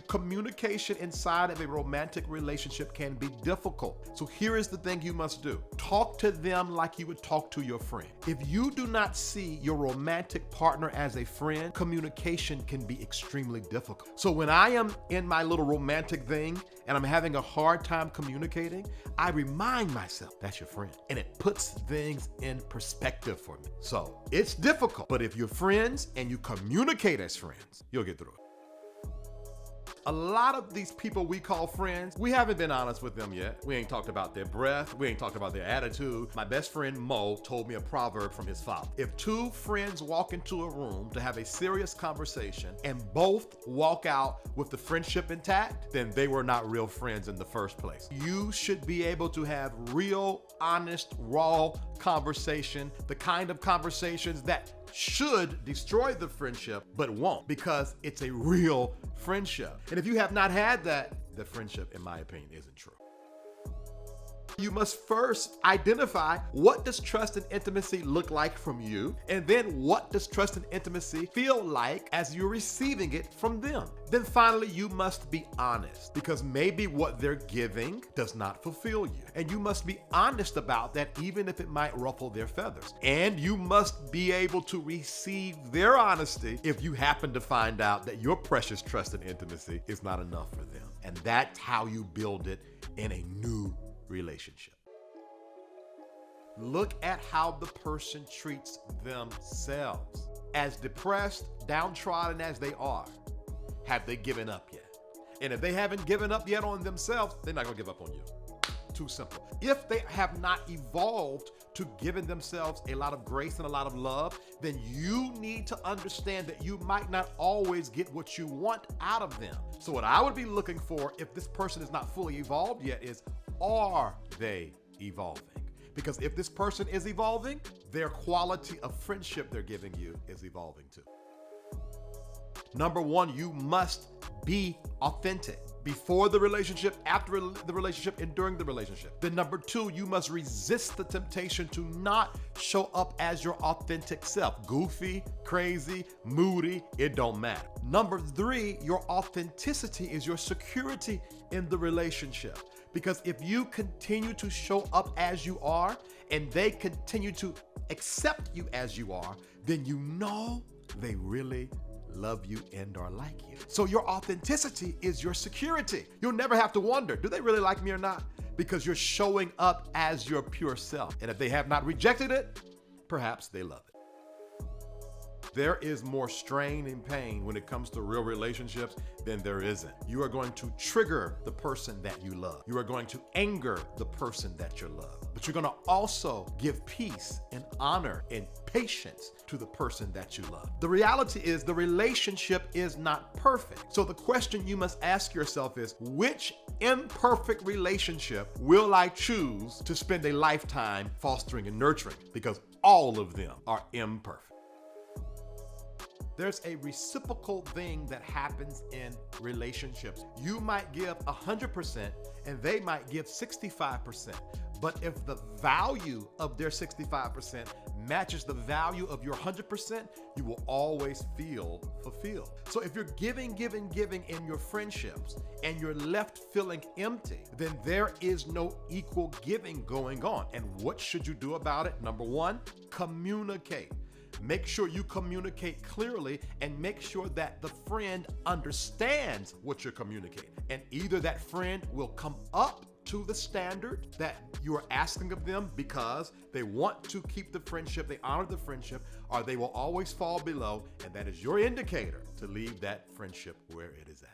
Communication inside of a romantic relationship can be difficult. So here is the thing you must do. Talk to them like you would talk to your friend. If you do not see your romantic partner as a friend, communication can be extremely difficult. So when I am in my little romantic thing and I'm having a hard time communicating, I remind myself, that's your friend. And it puts things in perspective for me. So it's difficult, but if you're friends and you communicate as friends, you'll get through it. A lot of these people we call friends, we haven't been honest with them yet. We ain't talked about their breath. We ain't talked about their attitude. My best friend Mo told me a proverb from his father. If two friends walk into a room to have a serious conversation and both walk out with the friendship intact, then they were not real friends in the first place. You should be able to have real, honest, raw conversation, the kind of conversations that should destroy the friendship, but won't, because it's a real friendship. And if you have not had that, the friendship, in my opinion, isn't true. You must first identify, what does trust and intimacy look like from you? And then what does trust and intimacy feel like as you're receiving it from them? Then finally, you must be honest, because maybe what they're giving does not fulfill you. And you must be honest about that, even if it might ruffle their feathers. And you must be able to receive their honesty if you happen to find out that your precious trust and intimacy is not enough for them. And that's how you build it in a new relationship. Look at how the person treats themselves. As depressed, downtrodden as they are, have they given up yet? And if they haven't given up yet on themselves, they're not gonna give up on you. Too simple. If they have not evolved to giving themselves a lot of grace and a lot of love, then you need to understand that you might not always get what you want out of them. So what I would be looking for, if this person is not fully evolved yet, is, are they evolving? Because if this person is evolving, their quality of friendship they're giving you is evolving too. Number one, you must be authentic before the relationship, after the relationship, and during the relationship. Then number two, you must resist the temptation to not show up as your authentic self. Goofy, crazy, moody, it don't matter. Number three, your authenticity is your security in the relationship. Because if you continue to show up as you are and they continue to accept you as you are, then you know they really love you and are like you. So your authenticity is your security. You'll never have to wonder, do they really like me or not? Because you're showing up as your pure self. And if they have not rejected it, perhaps they love it. There is more strain and pain when it comes to real relationships than there isn't. You are going to trigger the person that you love. You are going to anger the person that you love. But you're going to also give peace and honor and patience to the person that you love. The reality is the relationship is not perfect. So the question you must ask yourself is, which imperfect relationship will I choose to spend a lifetime fostering and nurturing? Because all of them are imperfect. There's a reciprocal thing that happens in relationships. You might give 100% and they might give 65%. But if the value of their 65% matches the value of your 100%, you will always feel fulfilled. So if you're giving in your friendships and you're left feeling empty, then there is no equal giving going on. And what should you do about it? Number one, communicate. Make sure you communicate clearly and make sure that the friend understands what you're communicating. And either that friend will come up to the standard that you are asking of them because they want to keep the friendship, they honor the friendship, or they will always fall below, and that is your indicator to leave that friendship where it is at.